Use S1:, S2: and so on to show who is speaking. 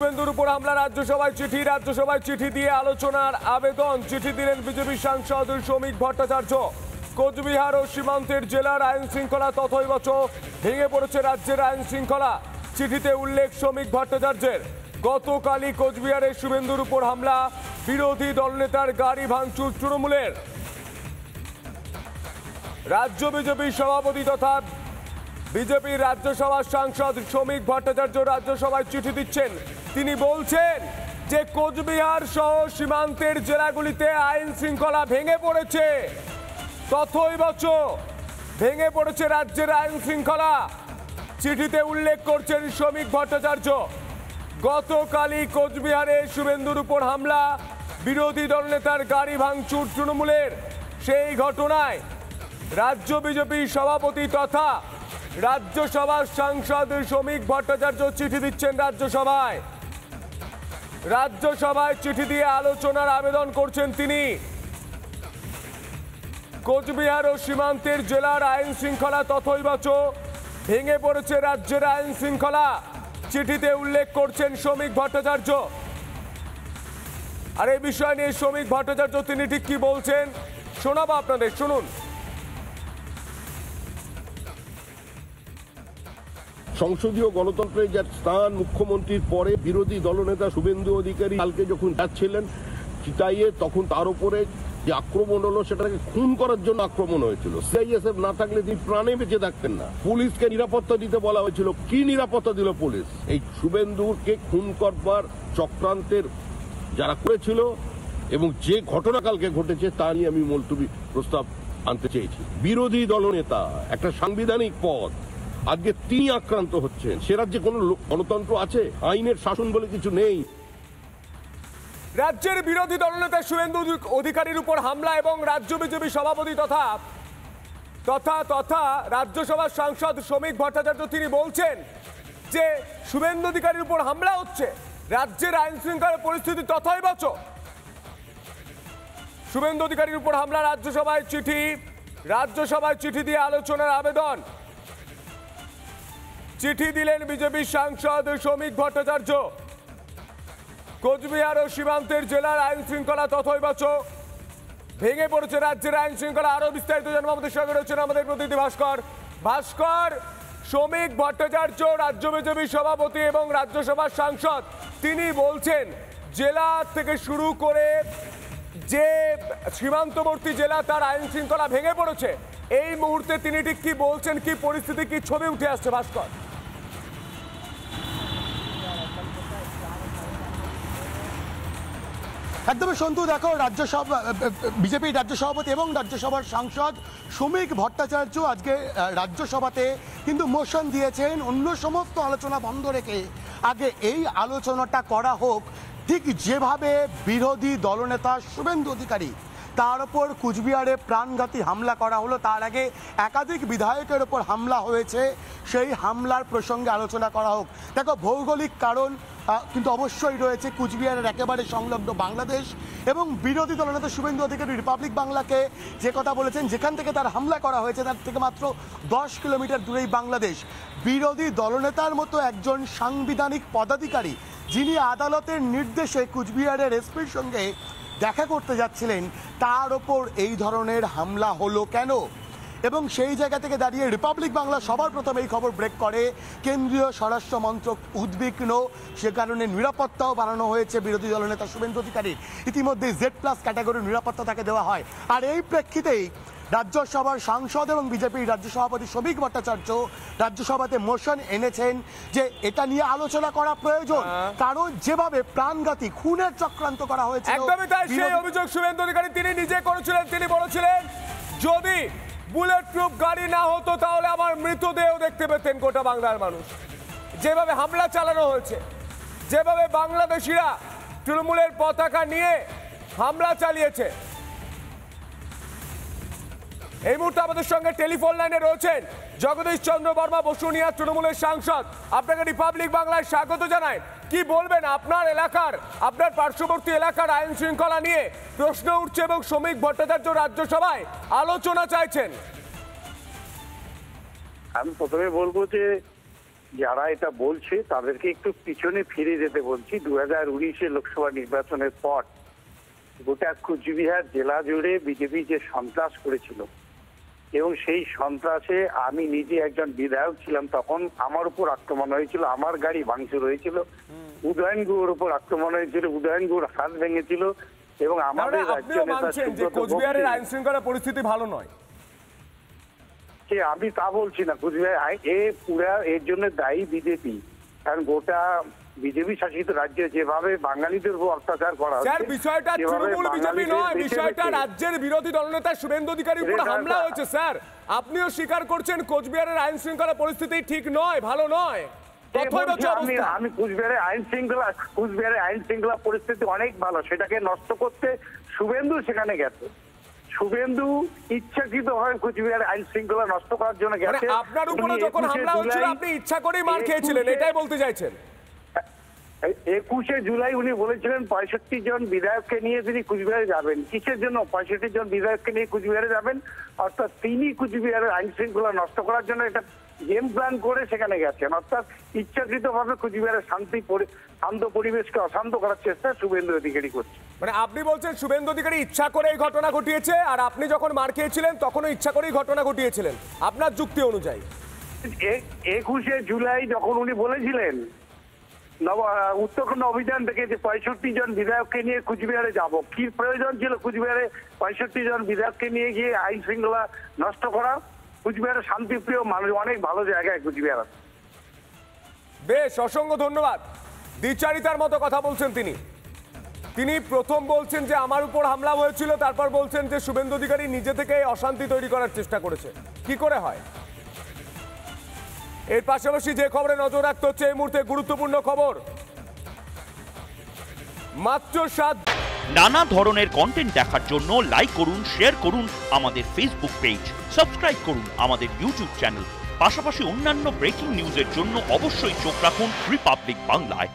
S1: শুভেন্দুর উপর হামলা, রাজ্যসভায় চিঠি দিয়ে আলোচনার আবেদন। চিঠি দিলেন বিজেপি সাংসদ শ্রমিক ভট্টাচার্য। কোচবিহার ও সীমান্তের জেলার আইন শৃঙ্খলা তথৈবচ, ভেঙে পড়েছে রাজ্যের আইন শৃঙ্খলা। চিঠিতে উল্লেখ শ্রমিক ভট্টাচার্যের। গতকালই কোচবিহারে শুভেন্দুর উপর হামলা, বিরোধী দলনেতার গাড়ি ভাঙচুর তৃণমূলের। রাজ্য বিজেপির সভাপতি তথা বিজেপির রাজ্যসভার সাংসদ শ্রমিক ভট্টাচার্য রাজ্যসভায় চিঠি দিচ্ছেন। তিনি বলছেন যে কোচবিহার সহ সীমান্তের জেলাগুলিতে আইন শৃঙ্খলা ভেঙে পড়েছে, তথৈবচ ভেঙে পড়েছে রাজ্যের আইন শৃঙ্খলা। চিঠিতে উল্লেখ করছেন শ্রমিক ভট্টাচার্য। গতকালই কোচবিহারে শুভেন্দুর উপর হামলা, বিরোধী দলনেতার গাড়ি ভাঙচুর তৃণমূলের। সেই ঘটনায় রাজ্য বিজেপির সভাপতি তথা রাজ্যসভার সাংসদ শ্রমিক ভট্টাচার্য চিঠি দিচ্ছেন রাজ্যসভায় চিঠি দিয়ে আলোচনার আবেদন করছেন তিনি। কোচবিহার ও সীমান্তের জেলার আইন শৃঙ্খলা তথৈবচ, ভেঙে পড়েছে রাজ্যের আইন শৃঙ্খলা। চিঠিতে উল্লেখ করছেন শ্রমিক ভট্টাচার্য। আর এই বিষয় নিয়ে শ্রমিক ভট্টাচার্য তিনি ঠিক কি বলছেন শোনাবো আপনাদের, শুনুন।
S2: সংসদীয় গণতন্ত্রের যে স্থান, মুখ্যমন্ত্রীর পরে বিরোধী দলনেতা শুভেন্দু অধিকারী কালকে যখন যাচ্ছিলেন চিতাইয়ে, তখন তার উপরে যে আক্রমণ হলো সেটাকে খুন করার জন্য আক্রমণ হয়েছিল। সিআইএসএফ না থাকলে তিনি প্রাণে বেঁচে থাকতেন না। পুলিশকে নিরাপত্তা দিতে বলা হয়েছিল, কি নিরাপত্তা দিল পুলিশ? এই শুভেন্দুকে খুন করবার চক্রান্তের যারা করেছিল এবং যে ঘটনা কালকে ঘটেছে তা নিয়ে আমি মুলতবি প্রস্তাব আনতে চেয়েছি। বিরোধী দলনেতা, একটা সাংবিধানিক পদ, আজকে তিনি আক্রান্ত হচ্ছেন। সে রাজ্যে কোন গণতন্ত্র আছে? আইনের শাসন বলে কিছু নেই।
S1: রাজ্যের বিরোধী দলনেতা শুভেন্দু অধিকারীর উপর হামলা এবং রাজ্য বিজেপি সভাপতি তথা রাজ্যসভার সাংসদ শ্রমিক ভট্টাচার্য তিনি বলছেন যে শুভেন্দু অধিকারীর উপর হামলা হচ্ছে, রাজ্যের আইন শৃঙ্খলা পরিস্থিতি তথৈবচ। শুভেন্দু অধিকারীর উপর হামলা, রাজ্যসভায় চিঠি দিয়ে আলোচনার আবেদন। চিঠি দিলেন বিজেপির সাংসদ শ্রমিক ভট্টাচার্য। কোচবিহার ও সীমান্তের জেলার আইন শৃঙ্খলা তথৈবচ, ভেঙে পড়েছে রাজ্যের আইন শৃঙ্খলা। আরো বিস্তারিত জানবো, আমাদের সঙ্গে রয়েছেন আমাদের প্রতিনিধি ভাস্কর। শ্রমিক ভট্টাচার্য রাজ্য বিজেপির সভাপতি এবং রাজ্যসভার সাংসদ, তিনি বলছেন জেলা থেকে শুরু করে যে সীমান্তবর্তী জেলা তার আইন শৃঙ্খলা ভেঙে পড়েছে। এই মুহূর্তে তিনি ঠিক কি বলছেন, কি পরিস্থিতি, কি ছবি উঠে আসছে ভাস্কর?
S3: একদমই সন্তু, দেখো বিজেপির রাজ্য সভাপতি এবং রাজ্যসভার সাংসদ শ্রমিক ভট্টাচার্য আজকে রাজ্যসভাতে কিন্তু মোশন দিয়েছেন অন্য সমস্ত আলোচনা বন্ধ রেখে আগে এই আলোচনাটা করা হোক। ঠিক যেভাবে বিরোধী দলনেতা শুভেন্দু অধিকারী তার ওপর কুচবিহারে প্রাণঘাতী হামলা করা হলো, তার আগে একাধিক বিধায়কের ওপর হামলা হয়েছে, সেই হামলার প্রসঙ্গে আলোচনা করা হোক। দেখো, ভৌগোলিক কারণ কিন্তু অবশ্যই রয়েছে। কুচবিহারের একেবারে সংলগ্ন বাংলাদেশ এবং বিরোধী দলনেতা শুভেন্দু অধিকারী রিপাবলিক বাংলাকে যে কথা বলেছেন, যেখান থেকে তার হামলা করা হয়েছে তার থেকে মাত্র 10 কিলোমিটার দূরেই বাংলাদেশ। বিরোধী দলনেতার মতো একজন সাংবিধানিক পদাধিকারী যিনি আদালতের নির্দেশে কুচবিহারের এসপির সঙ্গে দেখা করতে যাচ্ছিলেন, তার ওপর এই ধরনের হামলা হলো কেন? এবং সেই জায়গা থেকে দাঁড়িয়ে রিপাবলিক বাংলা সবার প্রথমে এই খবর ব্রেক করে। কেন্দ্রীয় স্বরাষ্ট্র মন্ত্রক উদ্বিগ্ন, সে কারণে নিরাপত্তাও বাড়ানো হয়েছে বিরোধী দলনেতা শুভেন্দু অধিকারীর। ইতিমধ্যে Z+ ক্যাটাগরির নিরাপত্তা তাকে দেওয়া হয়। আর এই প্রেক্ষিতেই রাজ্যসভার সাংসদ এবং বিজেপির রাজ্য সভাপতি শ্রমিক ভট্টাচার্য রাজ্যসভাতে মোশন এনেছেন যে এটা নিয়ে আলোচনা করা প্রয়োজন, কারণ যেভাবে প্রাণঘাতী খুনের চক্রান্ত করা হয়েছে।
S1: একদমই তাই, সেই অভিযোগ শুভেন্দু অধিকারী তিনি নিজে করেছিলেন। তিনি বলেছিলেন যদি বুলেট প্রুফ গাড়ি না হতো তাহলে আমার মৃতদেহ দেখতে পেতেন গোটা বাংলার মানুষ। যেভাবে হামলা চালানো হয়েছে, যেভাবে বাংলাদেশিরা তৃণমূলের পতাকা নিয়ে হামলা চালিয়েছে। এই মুহূর্তে আমাদের সঙ্গে টেলিফোন লাইনে রয়েছেন জগদীশ চন্দ্র বর্মা, বসুনিয়া তৃণমূলের সাংসদ। আপনাকে রিপাবলিক বাংলায় স্বাগত জানাই। কি বলবেন, আপনার এলাকার, আপনার পার্শ্ববর্তী এলাকার আইন শৃঙ্খলা নিয়ে প্রশ্ন উঠছে এবং শ্রমিক ভট্টাচার্য রাজ্যসভায় আলোচনা চাইছেন?
S4: আমি প্রথমে বলবো যে যারা এটা বলছে তাদেরকে একটু পিছনে ফিরে যেতে বলছি। 2019-এ লোকসভা নির্বাচনের পর গোটা কুচবিহার জেলা জুড়ে বিজেপি যে সন্ত্রাস করেছিল এবং সেই সন্ত্রাসে আমি নিজে একজন বিধায়ক ছিলাম, তখন আমার উপর আক্রমণ হয়েছিল, আমার গাড়ি ভাঙচুর হয়েছিল, উদয়ন গুহর উপর আক্রমণ হয়েছিল, উদয়ন গুহর হাত ভেঙেছিল এবং আমাদের রাজ্য
S1: আপনিও
S4: নেতা
S1: মানছেন যে কোচবিহারের আইন শৃঙ্খলা পরিস্থিতি ভালো নয়?
S4: আমি তা বলছি না। কুচবিহার পুরা এর জন্য দায়ী বিজেপি, কারণ গোটা বিজেপি শাসিত রাজ্যে যেভাবে বাঙালিদের উপর অত্যাচার করা
S1: স্যার,
S4: হচ্ছে,
S1: বিষয়টা তৃণমূল বিজেপি নয়, বিষয়টা রাজ্যের বিরোধী দলনেতা শুভেন্দু অধিকারীর উপর হামলা হয়েছে। স্যার, আপনিও স্বীকার করছেন কোচবিহারের আইন শৃঙ্খলা পরিস্থিতি ঠিক নয়, ভালো নয়।
S4: আমি কুচবিহারের আইন শৃঙ্খলা পরিস্থিতি অনেক ভালো, সেটাকে নষ্ট করতে শুভেন্দু সেখানে গেছে। শুভেন্দু ইচ্ছাকৃত ভাবে কুচবিহারের আইন শৃঙ্খলা নষ্ট করার জন্য গেছে।
S1: আপনার উপরে যখন হামলা হয়েছিল আপনি ইচ্ছা করেই মার খেয়েছিলেন, এটাই বলতে চাইছেন?
S4: 21শে জুলাই উনি বলেছিলেন 65 জন বিধায়ককে নিয়ে তিনি কুচবিহারে যাবেন। কিসের জন্য 65 জন বিধায়ককে নিয়ে কুচবিহারে যাবেন? অর্থাৎ তিনি কুচবিহারের আইন শৃঙ্খলা নষ্ট করার জন্য একটা গেম প্ল্যান করে সেখানে গেছেন। অর্থাৎ ইচ্ছাকৃত ভাবে কুচবিহারের শান্ত পরিবেশকে অশান্ত করার চেষ্টা শুভেন্দু অধিকারী করছে।
S1: মানে আপনি বলছেন শুভেন্দু অধিকারী ইচ্ছা করে এই ঘটনা ঘটিয়েছে, আর আপনি যখন মার খেয়েছিলেন তখনও ইচ্ছা করেই ঘটনা ঘটিয়েছিলেন আপনার যুক্তি অনুযায়ী?
S4: 21শে জুলাই যখন উনি বলেছিলেন উত্তরখণ্ড অভিযান থেকে যে 65 জন বিধায়ককে নিয়ে কুচবিহারে যাব, কি প্রয়োজন ছিল কুচবিহারে 65 জন বিধায়ককে নিয়ে গিয়ে আইন শৃঙ্খলা নষ্ট করা? কুচবিহারের শান্তিপ্রিয় মানুষ অনেক ভালো জায়গায় কুচবিহার আছে।
S1: বেশ, অসংখ্য ধন্যবাদ। দ্বিচারিতার মতো কথা বলছেন তিনি প্রথম বলছেন যে আমার উপর হামলা হয়েছিল, তারপর বলছেন যে শুভেন্দু অধিকারী নিজে থেকে অশান্তি তৈরি করার চেষ্টা করেছে। কি করে হয়? এর পাশাপাশি যে খবরে নজর রাখতে হচ্ছে এই মুহূর্তে গুরুত্বপূর্ণ খবর, মাত্র 7
S5: নানা ধরনের কন্টেন্ট দেখার জন্য লাইক করুন, শেয়ার করুন আমাদের ফেসবুক পেজ, সাবস্ক্রাইব করুন আমাদের ইউটিউব চ্যানেল। পাশাপাশি অন্যান্য ব্রেকিং নিউজের জন্য অবশ্যই চোখ রাখুন রিপাবলিক বাংলায়।